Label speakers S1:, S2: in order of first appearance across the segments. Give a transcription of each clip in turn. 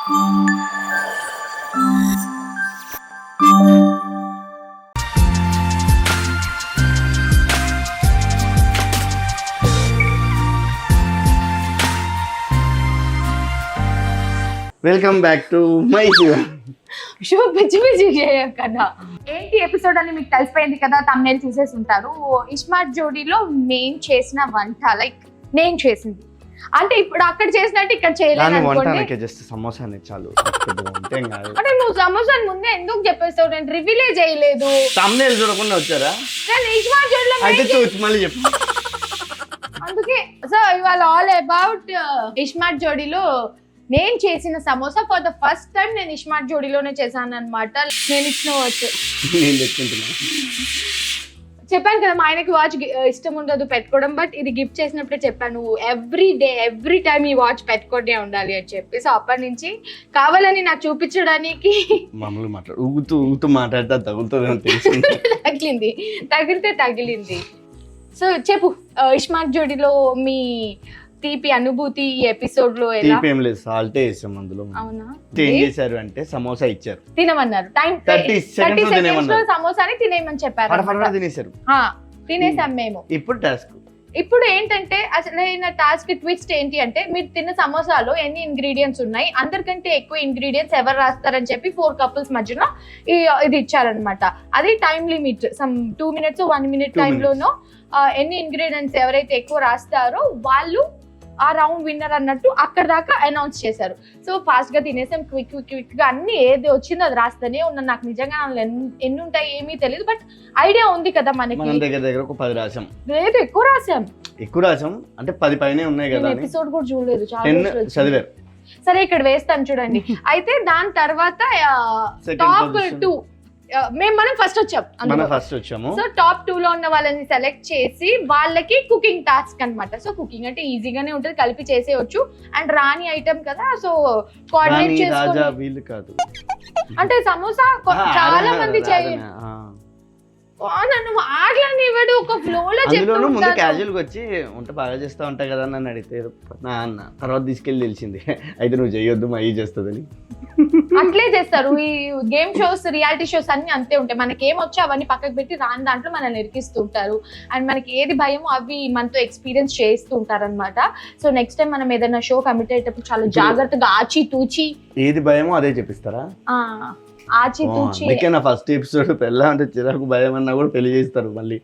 S1: Welcome back to my
S2: show పిచ్చి పిచ్చి చేయకన్నా. ఏంటి ఎపిసోడ్ అని మీకు తెలిసిపోయింది కదా, తమ్నేల్ చూసేసి ఉంటారు. ఇస్మార్ట్ జోడీలో నేను చేసిన వంట, లైక్ నేను చేసింది అంటే ఇప్పుడు అక్కడ చేసినట్టు ఇక్కడ చేయలేదు అనుకోండి.
S1: జస్ట్ సమోసా చాలు.
S2: అంటే నువ్వు సమోసా ముందే ఎందుకు చెప్పేస్తావు? నేను రివీలే చేయలేదు.
S1: తమ్నేల్ చూడకుండా వచ్చారా?
S2: నేను ఇస్మార్ట్ జోడీలో
S1: మళ్ళీ చెప్పు.
S2: అందుకే సో ఇవాళ ఆల్ అబౌట్ ఇస్మార్ట్ జోడీలో నేను చేసిన samosa. For the first time నేను ఇస్మార్ట్ జోడీలోనే చేశాను అనమాట. నేను ఇచ్చిన వాచ్ చెప్పాను కదా, మా ఆయనకి వాచ్ ఇష్టం ఉండదు పెట్టుకోవడం, బట్ ఇది గిఫ్ట్ చేసినప్పుడే చెప్పాను ఎవ్రీ డే ఎవ్రీ టైమ్ ఈ వాచ్ పెట్టుకుంటే ఉండాలి అని చెప్పి. సో అప్పటి నుంచి కావాలని నాకు చూపించడానికి
S1: మామూలు ఊగుతూ మాట్లాడతా
S2: తగిలింది. సో చెప్పు, ఇస్మార్ట్ జోడీలో మీ తీపి అనుభూతి ఈ ఎపిసోడ్ లో ఎలా?
S1: ఏం లేదు, సాల్టే వేసాం అందులో.
S2: అవునా?
S1: ఏం చేశారు అంటే సమోసా ఇచ్చారు,
S2: తినమన్నారు. 30 seconds లో సమోసాని తినేయమని చెప్పారు.
S1: తినేసారు,
S2: తినేసాం మేము. ఇప్పుడు ఏంటంటే అసలైన టాస్క్ ట్విస్ట్ ఏంటి అంటే, మీరు తిన్న సమోసాలో ఎన్ని ఇంగ్రీడియంట్స్ ఉన్నాయి, అందరికంటే ఎక్కువ ఇంగ్రీడియంట్స్ ఎవరు రాస్తారని చెప్పి 4 couples మధ్యలో ఇది ఇచ్చారనమాట. అది time limit, some 2 minutes 1 minute టైంలోనో ఎన్ని ఇంగ్రీడియంట్స్ ఎవరైతే ఎక్కువ రాస్తారో వాళ్ళు ఆ రౌండ్ విన్నర్ అన్నట్టు అక్కడ దాకా అనౌన్స్ చేశారు. సో ఫాస్ట్ గా తినేసాం, క్విక్ గా అన్ని ఏది వచ్చిందో అది రాస్తూనే ఉన్నాను. నాకు నిజంగా ఎన్ని ఉంటాయి ఏమీ తెలియదు, బట్ ఐడియా ఉంది కదా మనకి.
S1: దగ్గర ఒక 10 రాసాం.
S2: లేదు, ఎక్కువ రాసాం
S1: అంటే 10 పైనే ఉన్నాయి కదా.
S2: ఎపిసోడ్ కూడా చూడలేదు, చాలా. సరే ఇక్కడ వేస్తాను చూడండి. అయితే దాని తర్వాత టాప్ 2 మనం ఫస్ట్ వచ్చాము. సో టాప్ 2 లో ఉన్న వాళ్ళని సెలెక్ట్ చేసి వాళ్ళకి కుకింగ్ టాస్క్ అన్నమాట. సో కుకింగ్ అంటే ఈజీగానే ఉంటుంది, కలిపి చేసేయచ్చు. అండ్ రాని ఐటమ్ కదా, సో కోఆర్డినేట్ చేసుకొని అంటే సమోసా చాలా మంది నన్ను ఆటలని ఇవ్వడు, ఒక ఫ్లో లో
S1: చెప్తాను. ముందు క్యాజువల్ గా వచ్చి వంట బాగా చేస్తా ఉంటా కదా నన్ను అడిగితే అన్న, తర్వాత తీసుకెళ్ళి తెలిసింది అయితే నువ్వు చేయొద్దు మా చేస్తుందని.
S2: అట్లే చేస్తారు ఈ గేమ్ షోస్, రియాలిటీ షోస్ అన్ని అంతే ఉంటాయి. మనకి ఏమొచ్చో అవన్నీ పక్కకు పెట్టి రాని దాంట్లో మనల్ని ఇరికిస్తూ ఉంటారు. అండ్ మనకి ఏది భయమో అవి మనతో ఎక్స్పీరియన్స్ చేస్తూ ఉంటారు అనమాట. సో నెక్స్ట్ టైం మనం ఏదైనా షో కమిట్ అయ్యేటప్పుడు చాలా జాగ్రత్తగా ఆచి తూచి
S1: ఏది భయమో అదే చెప్పిస్తారు. నా ఫస్ట్ ఎపిసోడ్ పెళ్ళా అంటే చిరాకు భయం అన్నా కూడా పెళ్లి చేస్తారు మళ్ళీ.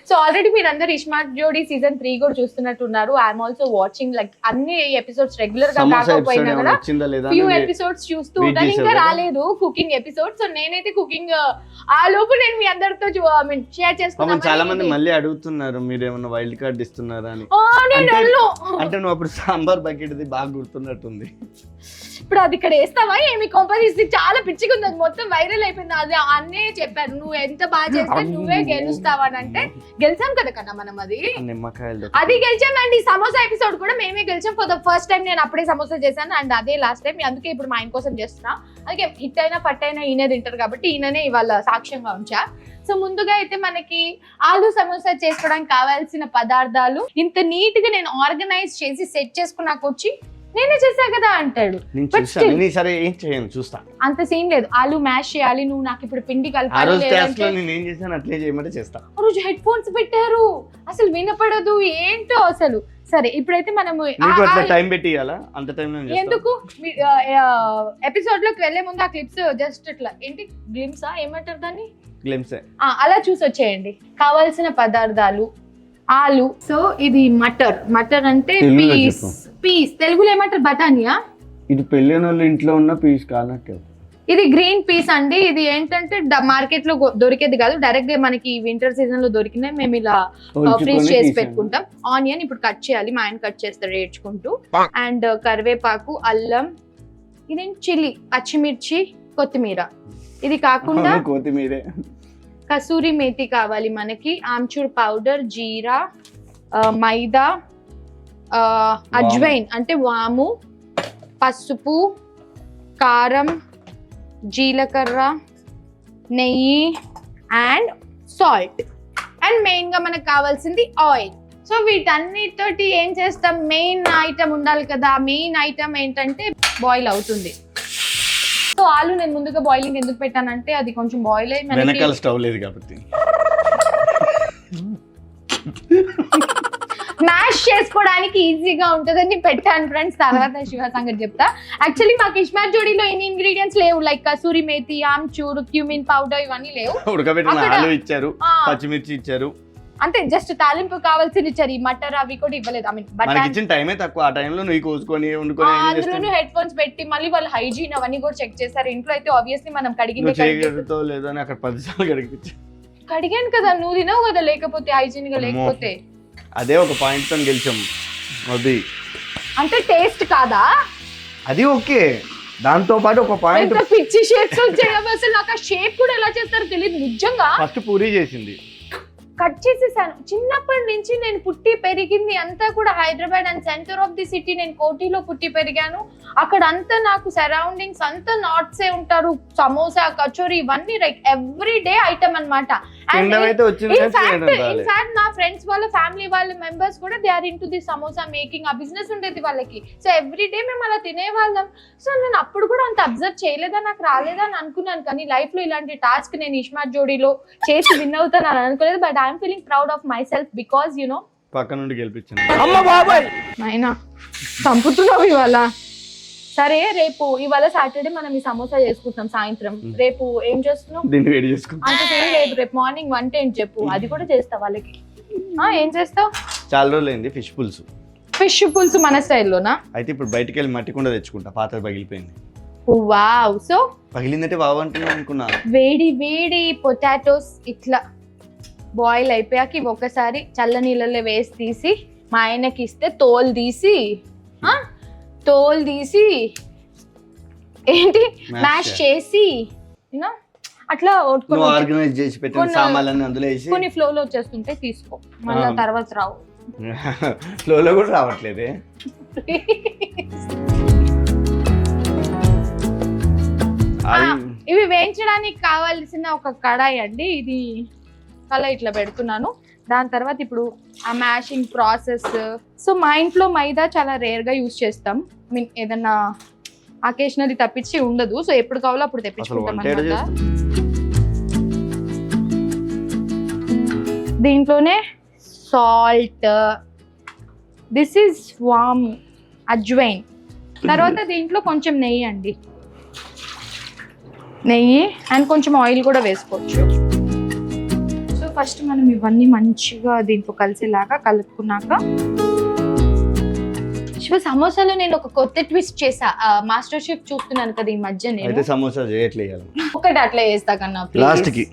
S2: సో ఆల్రెడీ మీరు అందరు ఇస్మార్ట్ జోడీ సీజన్ 3 కూడా చూస్తున్నట్టున్నారు. ఐఎమ్ ఆల్సో వాచింగ్, లైక్ అన్ని ఎపిసోడ్స్ రెగ్యులర్ గా కాకపోయినా కూడా ఫ్యూ ఎపిసోడ్స్ చూస్తూ ఉంటాను. ఇంకా రాలేదు కుకింగ్ ఎపిసోడ్. సో నేనైతే కుకింగ్ ఆ లోపు నేను మీ అందరితో షేర్ చేసుకున్నాను.
S1: చాలా మంది మళ్ళీ అడుగుతున్నారు మీరు ఏమన్నా వైల్డ్ కార్డ్ ఇస్తున్నారా అని. అంటే నువ్వు అప్పుడు సాంబార్ బకెట్ బాగా గుర్తున్నట్టుంది.
S2: ఇప్పుడు అది ఇక్కడ వేస్తావా ఏమి? కొంపదీసి చాలా పిచ్చిగా ఉంది, అది మొత్తం వైరల్ అయిపోయింది. అది అన్నే చెప్పారు, నువ్వు ఎంత బాగా చేస్తే నువ్వే గెలుస్తావని. అంటే గెలిచాం కదా కన్నా మనం, అది గెలిచామండి. సమోసా ఎపిసోడ్ కూడా మేమే గెలిచాం. ఫర్ ద ఫస్ట్ టైం నేను అప్పుడే సమోసా చేశాను, అండ్ అదే లాస్ట్ టైం. అందుకే ఇప్పుడు మా ఆయన కోసం చేస్తున్నా. అందుకే హిట్ అయినా పట్ అయినా ఈయన తింటారు కాబట్టి ఈయననే ఇవాళ సాక్ష్యంగా ఉంచా. సో ముందుగా అయితే మనకి ఆలు సమోసా చేసుకోవడానికి కావాల్సిన పదార్థాలు ఇంత నీట్ గా నేను ఆర్గనైజ్ చేసి సెట్ చేసుకున్నాక వచ్చి నేనే చేసా కదా అంటాడు. అంత సీన్ లేదు. ఆలు మ్యాష్ చేయాలి, నువ్వు నాకు ఇప్పుడు పిండి కలపాలి. రోజు హెడ్ ఫోన్స్ పెట్టారు, అసలు వినపడదు ఏంటో అసలు. సరే ఇప్పుడైతే మనము ఎందుకు ఎపిసోడ్ లోకి వెళ్లే ముందు ఆ క్లిప్స్ జస్ట్ ఇట్లా ఏంటి గ్లిమ్సా ఏమంటారు దాన్ని, అలా చూసి వచ్చేయండి. కావాల్సిన పదార్థాలు ఆలు. సో ఇది మటర్ అంటే పీస్ తెలుగులో ఏమంటారు? బటానియా.
S1: ఇది పెళ్ళైన వాళ్ళ ఇంట్లో ఉన్న పీస్ కానట్టు.
S2: ఇది గ్రీన్ పీస్ అండి. ఇది ఏంటంటే మార్కెట్ లో దొరికేది కాదు, డైరెక్ట్ గా మనకి వింటర్ సీజన్ లో దొరికినాయి. మేము ఇలా ఫ్రీజ్ చేసి పెట్టుకుంటాం. ఆనియన్ ఇప్పుడు కట్ చేయాలి, మా ఆయన కట్ చేస్తారు ఏడ్చుకుంటూ. అండ్ కరివేపాకు, అల్లం, ఇదేంటి చిల్లీ, పచ్చిమిర్చి, కొత్తిమీర. ఇది కాకుండా కసూరి మేతి కావాలి మనకి, ఆమ్చూర్ పౌడర్, జీరా, మైదా, అజ్వైన్ అంటే వాము, పసుపు, కారం, జీలకర్ర, నెయ్యి అండ్ సాల్ట్. అండ్ మెయిన్ గా మనకు కావాల్సింది ఆయిల్. సో వీటన్నిటితోటి ఏం చేస్తాం, మెయిన్ ఐటమ్ ఉండాలి కదా. మెయిన్ ఐటమ్ ఏంటంటే బాయిల్ అవుతుంది. సో ఆలు నేను ముందుగా బాయిలింగ్ ఎందుకు పెట్టానంటే అది కొంచెం బాయిల్ అయ్యి
S1: వెనకాల స్టవ్ లేదు కాబట్టి
S2: మ్యాష్ చేసుకోవడానికి ఈజీగా ఉంటుందని పెట్టాను ఫ్రెండ్స్. తర్వాత శివ సంగతి చెప్తా. యాక్చువల్లీ మాకు ఇస్మార్ట్ జోడీలో ఎన్ని ఇంగ్రీడియంట్స్ లేవు, like kasuri methi, amchur, cumin powder ఇవన్నీ లేవు.
S1: ఉడకబెట్టిన ఆలు ఇచ్చారు, పచ్చిమిర్చి ఇచ్చారు,
S2: అంతే. జస్ట్ తాలింపు కావాల్సింది ఇచ్చారు. ఈ మటర్ అవి కూడా ఇవ్వలేదు. ఐ మీన్ బట్
S1: మనకి ఇచ్చిన టైమే తక్కువ. ఆ టైంలో నువ్వు కోసుకొని వండుకొని
S2: అందులోనూ హెడ్ ఫోన్స్ పెట్టి మళ్ళీ వాళ్ళు హైజీన్ అవన్నీ కూడా చెక్ చేశారు. ఇంట్లో అయితే ఆబ్వియస్లీ మనం కడిగిందే
S1: చేయగలుగుతావు లేదో అని అక్కడ 10 సార్లు
S2: కడిగాను కదా, నువ్వు తినవు కదా లేకపోతే హైజీన్ గా లేకపోతే.
S1: అదే ఒక పాయింట్ తో గెలిచాం. అది
S2: అంటే టేస్ట్ కాదా?
S1: అది ఓకే, దాంతో పాటు ఒక పాయింట్
S2: పిచ్చి షేప్స్ చేయవు. అసలు నాకు ఆ షేప్ కూడా ఎలా చేస్తారో తెలియదు నిజంగా.
S1: ఫస్ట్ పూరి చేసింది,
S2: కట్ చేసేసాను. చిన్నప్పటి నుంచి నేను పుట్టి పెరిగింది అంతా కూడా Hyderabad and centre of the city. నేను కోటిలో పుట్టి పెరిగాను. అక్కడ అంతా నాకు సరౌండింగ్స్ అంతా నార్త్సే ఉంటారు. సమోసా, కచోరీ ఇవన్నీ లైక్ ఎవ్రీ డే ఐటమ్ అనమాట. ఇన్ఫాక్ట్ నా ఫ్రెండ్స్ వాళ్ళ ఫ్యామిలీ వాళ్ళ మెంబర్స్ కూడా they are into the samosa making. ఆ బిజినెస్ ఉండేది వాళ్ళకి. సో ఎవ్రీ డే మేము అలా తినేవాళ్ళం. సో నేను అప్పుడు కూడా అంత అబ్జర్వ్ చేయలేదా, నాకు రాలేదా అని అనుకున్నాను. కానీ లైఫ్ లో ఇలాంటి టాస్క్ నేను ఇస్మార్ట్ జోడీలో చేసి విన్ అవుతాను అని అనుకోలేదు. But I'm feeling proud of my self because you know
S1: పక్క నుండి గెలిపించాను. అమ్మ బాబాయ్
S2: నాయనా చంపుతున్నావు ఇవాళ. సరే రేపు ఇవాళ సాటర్డే మనం ఈ సమోసా చేసుకుంటాం సాయంత్రం. రేపు ఏం చేస్తున్నావు?
S1: దీన్ని వేడి చేసుకుంటాం.
S2: అంత సేమ్ లేదు. రేపు మార్నింగ్ వంట ఏంటి చెప్పు, అది కూడా చేస్తా వాళ్ళకి. ఏం చేస్తావు?
S1: చాలా రోజులు అయింది ఫిష్ పులుసు.
S2: ఫిష్ పులుసు మన స్టైల్లోనా?
S1: అయితే ఇప్పుడు బయటికి వెళ్ళి మట్టి కుండ తెచ్చుకుంటా, పాత్ర పగిలిపోయింది.
S2: వావ్. సో
S1: పగిలిందంటే బాగా అంటున్నా అనుకున్నా.
S2: వేడి వేడి పొటాటోస్ ఇట్లా బాయిల్ అయిపోయాక ఇవి ఒకసారి చల్ల నీళ్ళలో వేసి తీసి మా ఆయనకి ఇస్తే తోలు తీసి ఏంటి మ్యాష్ చేసి అట్లా
S1: ఆర్గనైజ్ చేసి పెట్టిన సామాన్లన్నీ అందులో వేసి
S2: కొన్ని ఫ్లోలో వచ్చేస్తుంటే తీసుకో, మళ్ళీ తర్వాత రావు.
S1: ఫ్లోలో కూడా రావట్లేదే.
S2: ఇవి వేయించడానికి కావాల్సిన ఒక కడాయి అండి. ఇది అలా ఇట్లా పెడుతున్నాను. దాని తర్వాత ఇప్పుడు ఆ మ్యాషింగ్ ప్రాసెస్. సో మా ఇంట్లో మైదా చాలా రేర్ గా యూజ్ చేస్తాం. ఐ మీన్ ఏదన్నా అకేషనల్లీ తప్పించి ఉండదు. సో ఎప్పుడు కావాలో అప్పుడు తెప్పించుకుంటాం అన్నమాట. దీంట్లోనే సాల్ట్, దిస్ ఈజ్ వామ్, అజ్వైన్. తర్వాత దీంట్లో కొంచెం నెయ్యి అండి, నెయ్యి అండ్ కొంచెం ఆయిల్ కూడా వేసుకోవచ్చు. సో ఫస్ట్ మనం ఇవన్నీ మంచిగా దీంట్లో కలిసేలాగా కలుపుకున్నాక శివ సమోసాలో నేను ఒక కొత్త ట్విస్ట్ చేసా. మాస్టర్ షెఫ్ చూస్తున్నాను కదా ఈ మధ్య, నేను
S1: సమోసా చేయట్లేదు.
S2: ఒకటి అట్లా చేస్తా కన్నా
S1: లాస్ట్ కి.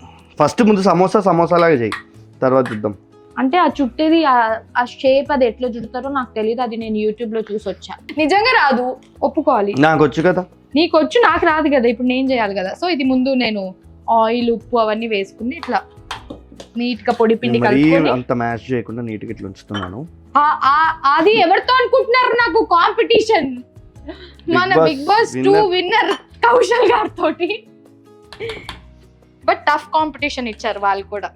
S1: ఫస్ట్ ముందు సమోసా లాగా చేయి, తర్వాత చూద్దాం.
S2: అంటే ఆ చుట్టేది ఆ షేప్ అది ఎట్లా చుడతారో నాకు తెలియదు. అది నేను యూట్యూబ్ లో చూసి వచ్చా. నిజంగా రాదు, ఒప్పుకోవాలి.
S1: నాకు వచ్చు కదా.
S2: నీకు వచ్చు, నాకు రాదు కదా. ఇప్పుడు నేను చేయాలి కదా. సో ఇది ముందు నేను ఆయిల్, ఉప్పు అవన్నీ వేసుకుని ఇట్లా నీట్ గా పొడి పిండి కలుపుకొని,
S1: అంత మ్యాష్ చేయకుండా నీట్ గా ఇట్లా ఉంచుతున్నాను.
S2: అది ఎవరితో అనుకుంటున్నారు? నాకు కాంపిటీషన్ మన బిగ్ బాస్ 2 విన్నర్ కౌశల్ గారితో. బట్ టఫ్ కాంపిటీషన్ ఇచ్చారు వాళ్ళు కూడా.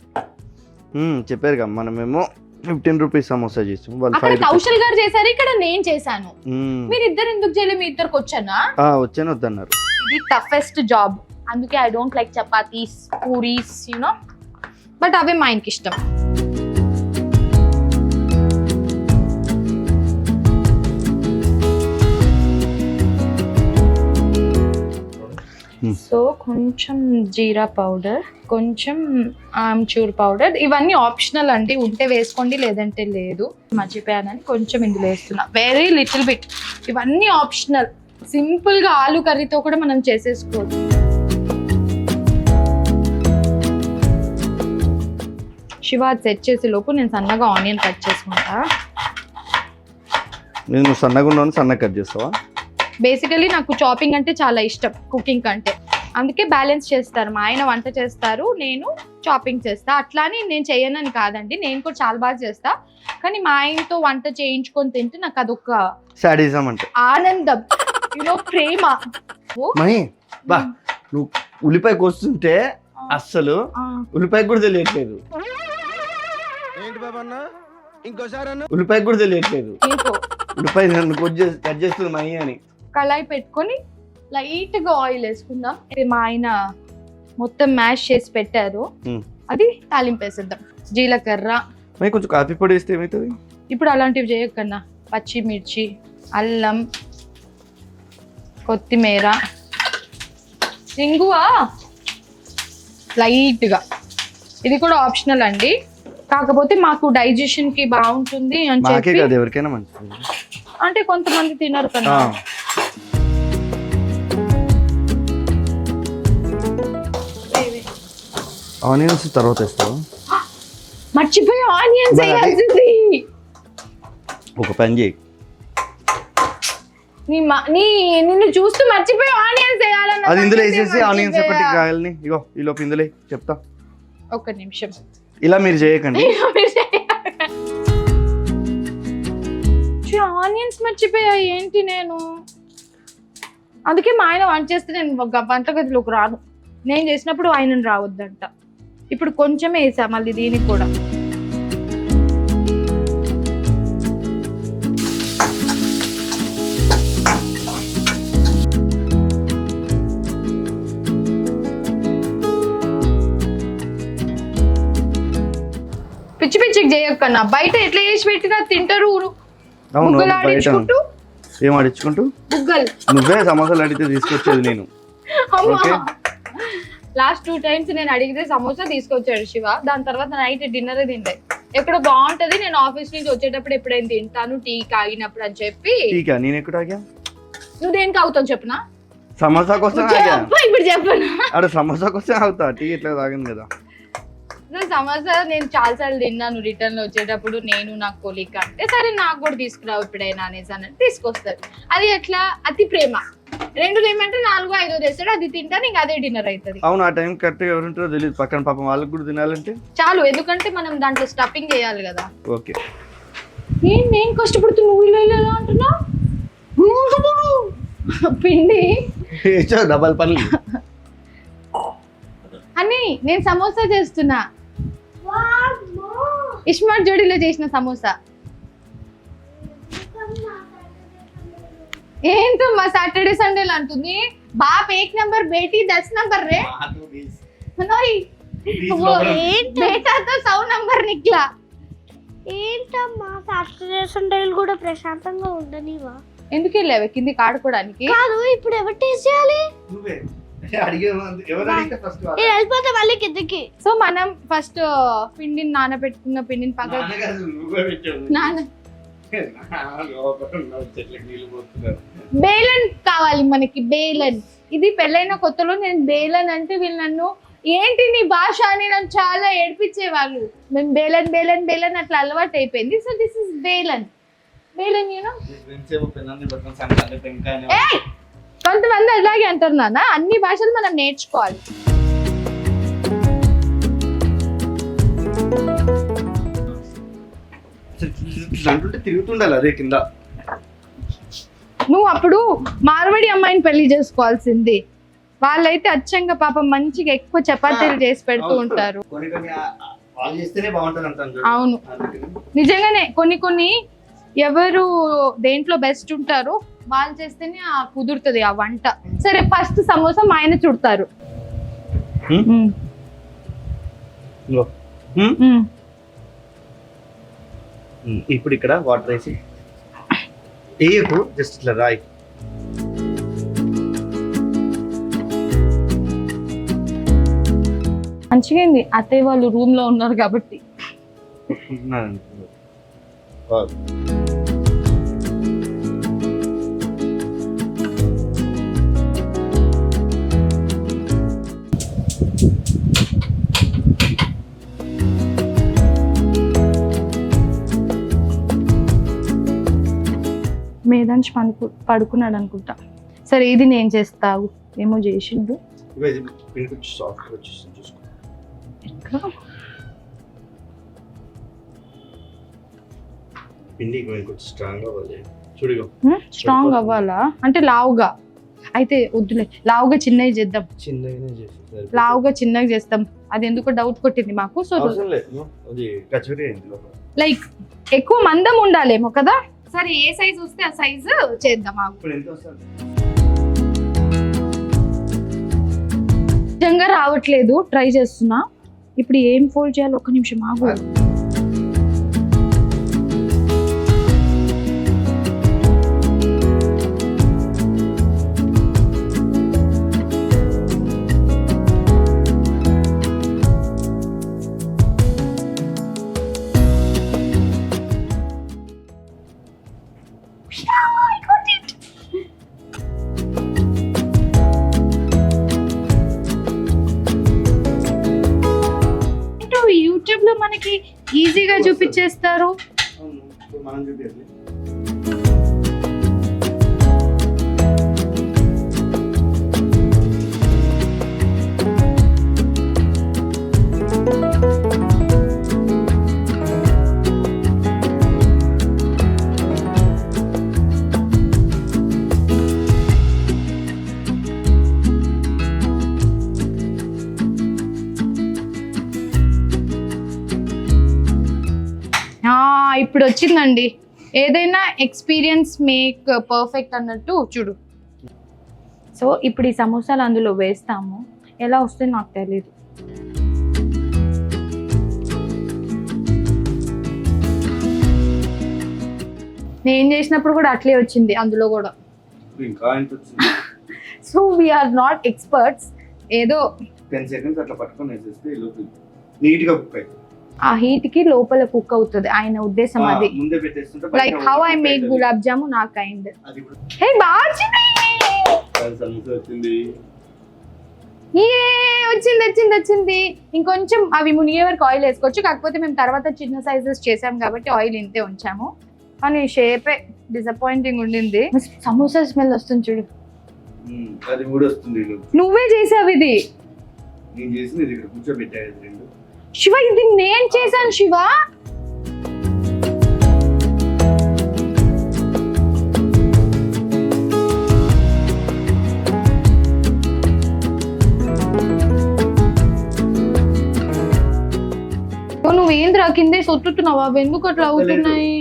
S1: చెప్పారు కదా, మనమేమో 15 రూపీస్ సమోసా చేసాం.
S2: అక్కడ కౌశల్ గారు చేశారు, ఇక్కడ నేను చేశాను. మీరు ఇద్దరు ఎందుకు చేయలేదు? మీ ఇద్దరికి వచ్చానా?
S1: వచ్చాను వద్దన్నారు.
S2: ఇది టఫెస్ట్ జాబ్. అందుకే I don't like chapatis, puris, you know. But అవే మా ఆయనకి ఇష్టం. సో కొంచెం జీరా పౌడర్, కొంచెం ఆమ్చూర్ పౌడర్, ఇవన్నీ ఆప్షనల్ అండి. ఉంటే వేసుకోండి, లేదంటే లేదు. మర్చిపోయానని కొంచెం ఇందులో వేస్తున్నా, వెరీ లిటిల్ బిట్. ఇవన్నీ ఆప్షనల్. సింపుల్ గా ఆలు కర్రీతో కూడా మనం చేసేసుకోవచ్చు. శివ సెట్ చేసే లోపు నేను సన్నగా ఆనియన్ కట్ చేసుకుంటా.
S1: నేను సన్నగా ఉన్నాను, సన్నగా కట్ చేస్తావా?
S2: బేసికలీ నాకు చాపింగ్ అంటే చాలా ఇష్టం కుకింగ్ కంటే. అందుకే బ్యాలెన్స్ చేస్తారు. మా ఆయన వంట చేస్తారు, నేను చాపింగ్ చేస్తా. అట్లానే నేను చేయనని కాదండి, నేను కూడా చాలా బాగా చేస్తా. కానీ మా ఆయనతో వంట చేయించుకొని తింటే నాకు అదొక
S1: సాడిజం, అంటే ఆనందం,
S2: ప్రేమ.
S1: నువ్వు ఉల్లిపాయ కోస్తుంటే అస్సలు ఉల్లిపాయ కూడా తెలియట్లేదు. ఏంటి బాబన్నా ఉల్లిపాయ కూడా తెలియట్లేదు.
S2: నీకు
S1: ఉల్లిపాయ నన్ను కట్ చేస్తుంది మహి అని.
S2: కళాయి పెట్టుకొని లైట్ గా ఆయిల్ వేసుకుందాం. ఇది మా ఆయన మొత్తం మ్యాష్ చేసి పెట్టారు, అది తాలింపు వేసేద్దాం. జీలకర్ర,
S1: మరి కొంచెం కాఫీ పొడి వేస్తే ఏమవుతుంది?
S2: ఇప్పుడు అలాంటివి చేయకన్నా. పచ్చిమిర్చి, అల్లం, కొత్తిమీర, ఇంగువ లైట్గా. ఇది కూడా ఆప్షనల్ అండి, కాకపోతే మాకు డైజెషన్ కి బాగుంటుంది అని చెప్పి.
S1: ఎవరికైనా మంచిది
S2: అంటే కొంతమంది తినరు కదా.
S1: ఆనియన్స్ తర్వాత వేస్తావా?
S2: మర్చిపోయి ఆనియన్స్ వేయాల్సింది.
S1: ఒక పని చేయి,
S2: నిన్ను చూస్తూ మర్చిపోయి ఆనియన్స్ వేయాలన్న.
S1: అది ఇందులో వేసేసి ఆనియన్స్ ఒకటి కాయల్ని ఇగో ఈ లోపు ఇందులో చెప్తా.
S2: ఒక్క నిమిషం,
S1: ఇలా మీరు చేయకండి.
S2: ఆనియన్స్ మర్చిపోయా ఏంటి నేను. అందుకే మా ఆయన వంట చేస్తే నేను వంటగదిలోకి రాను. నేను చేసినప్పుడు ఆయనను రావద్దంట. ఇప్పుడు కొంచెమే వేసా మళ్ళీ దీనికి కూడా. పిచ్చి పిచ్చికి చేయకన్నా. బయట ఎట్లా చేసి పెట్టినా తింటారు. బుగ్గలు ఆడించుకుంటూ.
S1: ఏం ఆడించుకుంటూ? బుగ్గలు. నువ్వే సమోసాలు అడిగితే తీసుకొచ్చేది నేను.
S2: లాస్ట్ 2 times నేను అడిగితే సమోసా తీసుకొచ్చాడు శివ. దాని తర్వాత నైట్ డిన్నర్ తింటే ఎక్కడ బాగుంటది, నేను ఆఫీస్ నుంచి వచ్చేటప్పుడు ఎప్పుడైనా తింటాను టీ కాగినప్పుడు అని చెప్పి.
S1: నేను ఎక్కడ ఆగా?
S2: నువ్వు దేనికి అవుతావు చెప్పనా?
S1: సమోసా కోసం
S2: ఇప్పుడు చెప్పనా?
S1: అరే సమోసా కోసం అవుతా, టీ ఇట్లా తాగింది కదా.
S2: సమోసా నేను చాలాసార్లు తిన్నాను రిటర్న్ లో వచ్చేటప్పుడు. నేను నా కొలీగ్ అంటే సరే నాకు కూడా తీసుకురావు ఎప్పుడైనా అనేసి అన్నట్టు తీసుకొస్తారు. అది ఎట్లా అతి ప్రేమ. 2 ఏమంటే 4, 5 తెస్తాడు, అది తింటాను, ఇంకా అదే డిన్నర్ అవుతుంది.
S1: అవును, ఆ టైం కరెక్ట్ గా ఎవరుంటారో తెలియదు పక్కన, పాపం వాళ్ళకి కూడా తినాలంటే
S2: చాలు. ఎందుకంటే మనం దాంట్లో స్టఫింగ్ చేయాలి కదా.
S1: ఓకే,
S2: నేను కష్టపడుతూ నువ్వు ఇలా అంటున్నావు. పిండి
S1: డబల్ పని
S2: అని నేను సమోసా చేస్తున్నా. ఇస్మార్ట్ జోడీలో చేసిన సమోసా. ఏంటో మా సాటర్డే సండేలు అంటుంది. బాప్ 1 నంబర్, బేటీ 10 నంబర్ రే. బేటా తో 100 నంబర్ నిక్లా.
S3: ఏంటమ్మా సాటర్డే సండేలు కూడా ప్రశాంతంగా ఉండనివా?
S2: ఎందుకు వెళ్ళావు కిందికి ఆడుకోవడానికి?
S3: కాదు, ఇప్పుడు ఎవరు టేస్ట్ చేయాలి? వెళ్ళిపోతే మళ్ళీ కిందకి.
S2: సో మనం ఫస్ట్ పిండిని నానబెట్టుకున్న పిండిని పక్కన బేలన్ కావాలి మనకి. బేలన్. ఇది పెళ్ళైన కొత్తలో నేను బేలన్ అంటే వీళ్ళు నన్ను ఏంటి నీ భాష అని నన్ను చాలా ఏడిపించేవాళ్ళు. మేము బేలన్ బేలన్ బేలన్ అట్లా అలవాటు అయిపోయింది. So this is Belan. Belan you know. కొంతమంది అలాగే అంటారు నాన్న. అన్ని భాషలు మనం నేర్చుకోవాలి.
S1: తిరుగుతుండాలి అదే కింద.
S2: నువ్వు అప్పుడు మార్వాడి అమ్మాయిని పెళ్లి చేసుకోవాల్సింది. వాళ్ళైతే అచ్చంగా పాపం మంచిగా ఎక్కువ చపాతీలు చేసి పెడుతూ ఉంటారు. అవును, నిజంగానే కొన్ని ఎవరు దేంట్లో బెస్ట్ ఉంటారో వాళ్ళు చేస్తేనే కుదురుతుంది ఆ వంట. సరే ఫస్ట్ సమోసా మా ఆయన చుడతారు.
S1: ఇప్పుడు ఇక్కడ వాటర్ వేసి వేయకు, జస్ట్ ఇట్లా రాయి.
S2: మంచిగా అత్తయ్య వాళ్ళు రూమ్ లో ఉన్నారు కాబట్టి. మేధాంశ్ పడుకున్నాడు అనుకుంటా. సరే ఇది నేను చేస్తావు ఏమో చేసిండు. స్ట్రాంగ్ అవ్వాలా అంటే లావుగా అయితే వద్దులే, లావుగా చిన్నవి చేద్దాం. లావుగా చిన్నగా చేస్తాం. అది ఎందుకో డౌట్ కొట్టింది మాకు. సో లైక్ ఎక్కువ మందం ఉండాలేమో కదా. సరే ఏ సైజ్ వస్తే ఆ సైజు చేద్దాం. ఆగు.
S1: ఇప్పుడు ఎంత వస్తుంది?
S2: నిజంగా రావట్లేదు, ట్రై చేస్తున్నా. ఇప్పుడు ఏం ఫోల్డ్ చేయాలి, ఒక్క నిమిషం ఆగు. యూట్యూబ్ లో మనకి ఈజీగా చూపించేస్తారు.
S1: అవును, ఇప్పుడు మనం చూపించాలి.
S2: ఇప్పుడు వచ్చిందండి. ఏదైనా ఎక్స్పీరియన్స్ మేక్ పర్ఫెక్ట్ అన్నట్టు చూడు. సో ఇప్పుడు ఈ సమోసాలు అందులో వేస్తాము. ఎలా వస్తే నాకు తెలియదు. నేను చేసినప్పుడు కూడా అట్లే వచ్చింది అందులో కూడా.
S1: ఇంకా ఎంత వచ్చింది?
S2: So we are not experts. ఏదో
S1: 10 seconds అట్లా పట్టుకొని వేసేస్తే నీట్ గా కుక్ అవుతుంది.
S2: ఆ హీట్ కి లోపల కుక్ అవుతుంది. ఆయన ఉద్దేశం అది.
S1: ముందే పెట్టేస్తుంటే
S2: like how I make gulab jamun ఆ కైండ్.
S1: అది కూడా
S2: హే బాచిని
S1: సమోసా వచ్చింది.
S2: వచ్చింది. ఇంకొంచెం అవి మునిగే వరకు ఆయిల్ వేసుకోవచ్చు. కాకపోతే మేము తర్వాత చిన్న సైజెస్ చేసాం కాబట్టి ఆయిల్ ఇంతే ఉంచాము. కానీ షేపే డిసప్పాయింటింగ్ ఉండింది. సమోసా స్మెల్ వస్తుంది చూడు.
S1: అది కూడా వస్తుంది.
S2: నువ్వే చేసావు ఇది.
S1: నేను చేసింది ఇది ఇక్కడ కూర్చోబెట్టాను రెండు.
S2: శివ ఇది నేను చేశాను శివ. నువ్వేంద్రా కిందే సొత్తుతున్నావా? ఎందుకు అట్లా అవుతున్నాయి?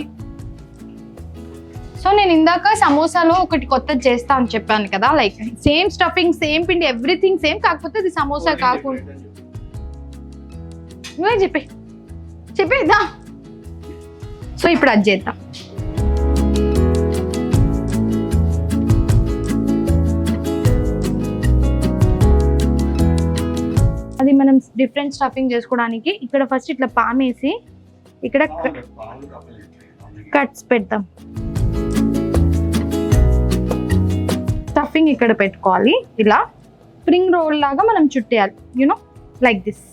S2: సో నేను ఇందాక సమోసాలో ఒకటి కొత్తది చేస్తా అని చెప్పాను కదా. లైక్ సేమ్ స్టఫింగ్, సేమ్ పిండి, ఎవ్రీథింగ్ సేమ్. కాకపోతే అది సమోసా కాకుండా నువ్వే చెప్పేద్దాం. సో ఇప్పుడు అది చేద్దాం. అది మనం డిఫరెంట్ స్టఫింగ్ చేసుకోవడానికి ఇక్కడ ఫస్ట్ ఇట్లా పామేసి ఇక్కడ కట్స్ పెడతాం. స్టఫింగ్ ఇక్కడ పెట్టుకోవాలి. ఇలా స్ప్రింగ్ రోల్ లాగా మనం చుట్టేయాలి. యూనో లైక్ దిస్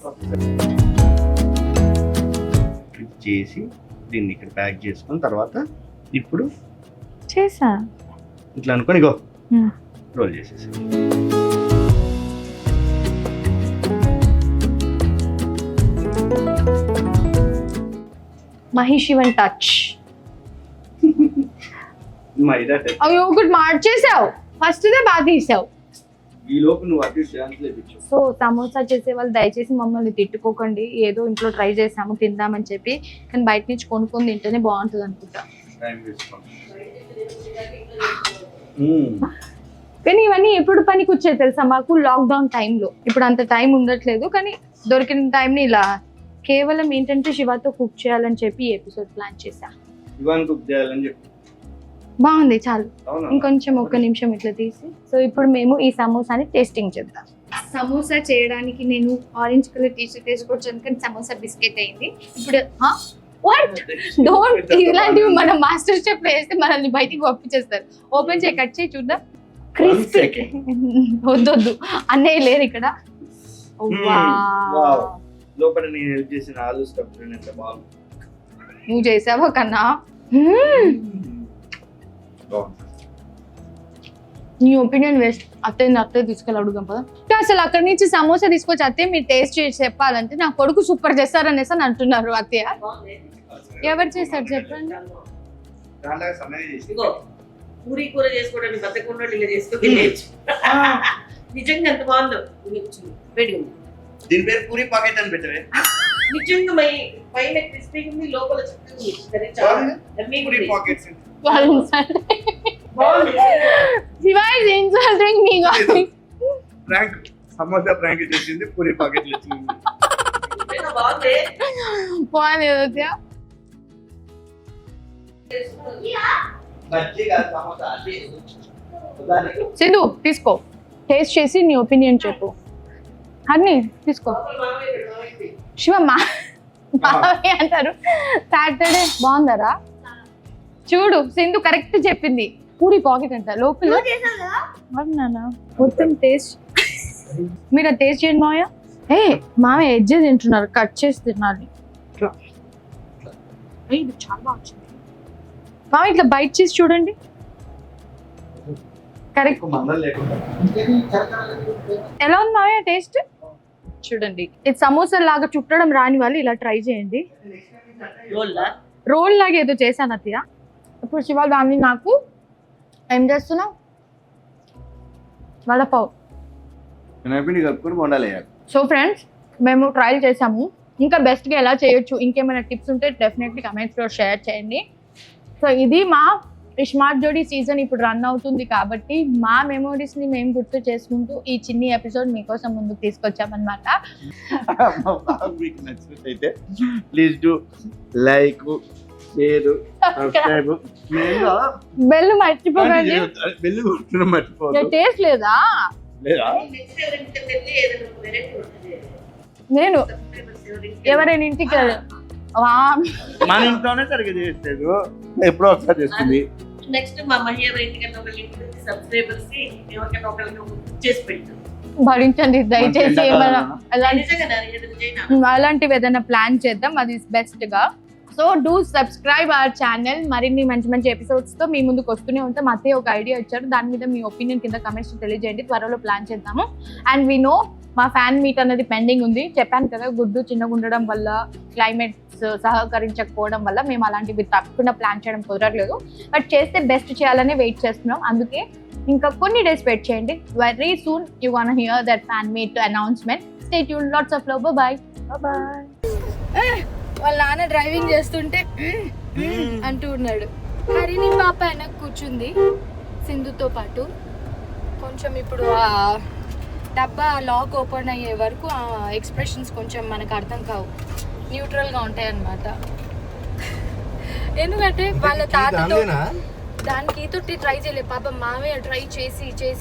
S1: చేసి దీన్ని ఇక్కడ ప్యాక్ చేసుకున్న తర్వాత ఇప్పుడు
S2: చేసా
S1: ఇట్లా అనుకొని గో రోల్ చేసేసి
S2: మహిషివన్ టచ్.
S1: మైదా టచ్.
S2: అయ్యో ఒకటి మార్చేసావు. ఫస్ట్ దే బాగా తీసావు.
S1: ఈ లోపు నువ్వు అటు ఛాన్స్ లేపించు.
S2: సో సమోసా చేసే వాళ్ళు దయచేసి మమ్మల్ని తిట్టుకోకండి. ఏదో ఇంట్లో ట్రై చేసాము తిందామని చెప్పి. కానీ బయట నుంచి కొనుక్కొని తింటేనే బాగుంటుంది అనుకుంటా. కానీ ఇవన్నీ ఎప్పుడు పనికి వచ్చాయి తెలుసా మాకు? లాక్డౌన్ టైంలో. ఇప్పుడు అంత టైం ఉండట్లేదు. కానీ దొరికిన టైంని ఇలా కేవలం ఏంటంటే శివతో కుక్ చేయాలని చెప్పి ఎపిసోడ్ ప్లాన్ చేశా. బాగుంది చాలు. ఇంకొంచెం ఒక్క నిమిషం ఇట్లా తీసి. సో ఇప్పుడు మేము ఈ సమోసాని టేస్టింగ్ చేద్దాం. సమోసా చేయడానికి నేను ఆరెంజ్ కలర్ టీ షర్ట్ వేసుకొచ్చాను కానీ సమోసా బిస్కెట్ అయింది. ఇప్పుడు డోంట్ ఇలాంటివి మనం మాస్టర్ షెఫ్ వేస్తే మనల్ని బయటికి పంపించేస్తారు. ఓపెన్ చేయి, కట్ చేయి చూద్దాం. క్రిస్పీ. వద్దొద్దు, అన్నయ్య లేరు ఇక్కడ.
S1: లోపల నేను హెల్ప్ చేసిన ఆలు స్టఫ్ ఎంత బాగుంది.
S2: నువ్వు చేసావా కన్నా? నీ ఒపీనియన్ వేస్ట్. అత్తయ్య తీసుకెళ్ళి అడుగుదాం పదా. అసలు అక్కడి నుంచి సమోసా తీసుకొచ్చి అత్తయ్య మీరు టేస్ట్ చేసి చెప్పాలంటే నా కొడుకు సూపర్ చేస్తారనేసి అని అంటున్నారు. అత్తయ్య ఎవరు చేస్తారు చెప్పండి.
S4: పూరి కూర చేసుకోవడానికి బతకుండా ఇలా చేసుకుని నిజంగా ఎంత బాగుందో.
S1: దీని పేరు పూరి పాకెట్ అని పెట్టవే.
S4: నిజంగా పైన క్రిస్పీ ఉంది, లోపల చిక్కగా ఉంది. సరే, చాలా yummy
S5: పూరి
S4: ఉంది.
S5: పాకెట్స్
S4: బాగుంది.
S2: Shiva is insulting me guys.
S5: Prank samosa prank చేసింది, పూరి పాకెట్లు ఇచ్చింది.
S4: నిజంగా బాగుంది.
S2: బాగుంది కదా. సింధు తీసుకో, టేస్ట్ చేసి నీ ఒపీనియన్ చెప్పు. హర్ని తీసుకో.
S4: లోపల మామయ్య.
S2: శివ మామయ్య అంటారు. సాటర్డే బాగుందరా? చూడు సింధు కరెక్ట్ చెప్పింది. పూరి పాకెట్ అంట లోపల. అవునా? మొత్తం టేస్ట్ మీరు టేస్ట్ చేయండి మామయ్య. మామయ్య ఎడ్జ్ తింటున్నారు, కట్ చేసి తినాలి. ఇది చాలా బాగా వచ్చింది మామయ్య. ఇట్లా బైట్ చేసి చూడండి. కరెక్ట్. ఎలా ఉంది మామయ్య టేస్ట్? చూడండి, ఇది సమోసా లాగా చుట్టడం రాని వాళ్ళు ఇలా ట్రై చేయండి.
S4: రోల్లా?
S2: రోల్ లాగా ఏదో చేశాను అత్తయ్య. ఇప్పుడు శివ దాన్ని నాకు ఏం చేస్తున్నావు? వడపావు.
S1: కలుపుకొని బొండాలి.
S2: సో ఫ్రెండ్స్, మేము ట్రయల్ చేసాము. ఇంకా బెస్ట్గా ఎలా చేయొచ్చు, ఇంకేమైనా టిప్స్ ఉంటే డెఫినెట్లీ కమెంట్స్లో షేర్ చేయండి. సో ఇది మా స్మార్ట్ జోడీ సీజన్ ఇప్పుడు రన్ అవుతుంది కాబట్టి మా మెమోరీస్ని మేము గుర్తు చేసుకుంటూ ఈ చిన్ని ఎపిసోడ్ మీకోసం ముందుకు తీసుకొచ్చామన్నమాట.
S1: మీకు నచ్చినట్లయితే please do like, share, subscribe.
S2: Bell మర్చిపోకండి.
S1: బెల్లు కొట్టడం మర్చిపోవద్దు.
S2: టేస్ట్ లేదా?
S1: లేదా?
S4: నెక్స్ట్ ఎవరింటికి వెళ్ళి ఏదైనా వెరైటీ ఉంటుంది.
S2: నేను
S4: Subscribers ఎవరింటికి
S2: ఎవరైనా ఇంటికి వెళ్ళి
S1: మన ఇంట్లోనే సరిగ్గా చేయట్లేదు, ఎప్పుడో ఒకసారి చేస్తుంది.
S4: నెక్స్ట్ మా మహిళ ఇంటికన్నా ఒకళ్ళ ఇంటికి సబ్స్క్రైబర్స్ ఎవరికైనా ఒకరికి చేసి పెట్టాం.
S2: భరించండి దయచేసి. ఏమైనా
S4: నిజంగా ఏదైనా చేయనా?
S2: అలాంటివి ఏదైనా ప్లాన్ చేద్దాం, అది బెస్ట్ గా. So do subscribe our channel. మరిన్ని మంచి మంచి ఎపిసోడ్స్ తో మీ ముందుకు వస్తూనే ఉంటాం. అత్తయ్య ఒక ఐడియా ఇచ్చారు, దాని మీద మీ ఒపీనియన్ కింద కమెంట్స్ తెలియజేయండి. త్వరలో ప్లాన్ చేద్దాము. అండ్ వీ నో మా ఫ్యాన్ మీట్ అనేది పెండింగ్ ఉంది. చెప్పాను కదా, గుడ్డు చిన్నగా ఉండడం వల్ల, క్లైమేట్స్ సహకరించకపోవడం వల్ల మేము అలాంటివి తప్పకుండా ప్లాన్ చేయడం కుదరట్లేదు. బట్ చేస్తే బెస్ట్ చేయాలని వెయిట్ చేస్తున్నాం. అందుకే ఇంకా కొన్ని డేస్ వెయిట్ చేయండి. Very soon you won hear that fan meet announcement. Stay tune. Lots of love. Bye bye. వాళ్ళ నాన్న డ్రైవింగ్ చేస్తుంటే అంటూ ఉన్నాడు. హరిని పాప వెనక్కి కూర్చుంది సింధుతో పాటు. కొంచెం ఇప్పుడు ఆ డబ్బా లాక్ ఓపెన్ అయ్యే వరకు ఆ ఎక్స్ప్రెషన్స్ కొంచెం మనకు అర్థం కావు, న్యూట్రల్గా ఉంటాయి అన్నమాట. ఎందుకంటే వాళ్ళ తాతతో దానికి తొట్టి ట్రై చేయలేదు పాపం. మావయ్య ట్రై చేసి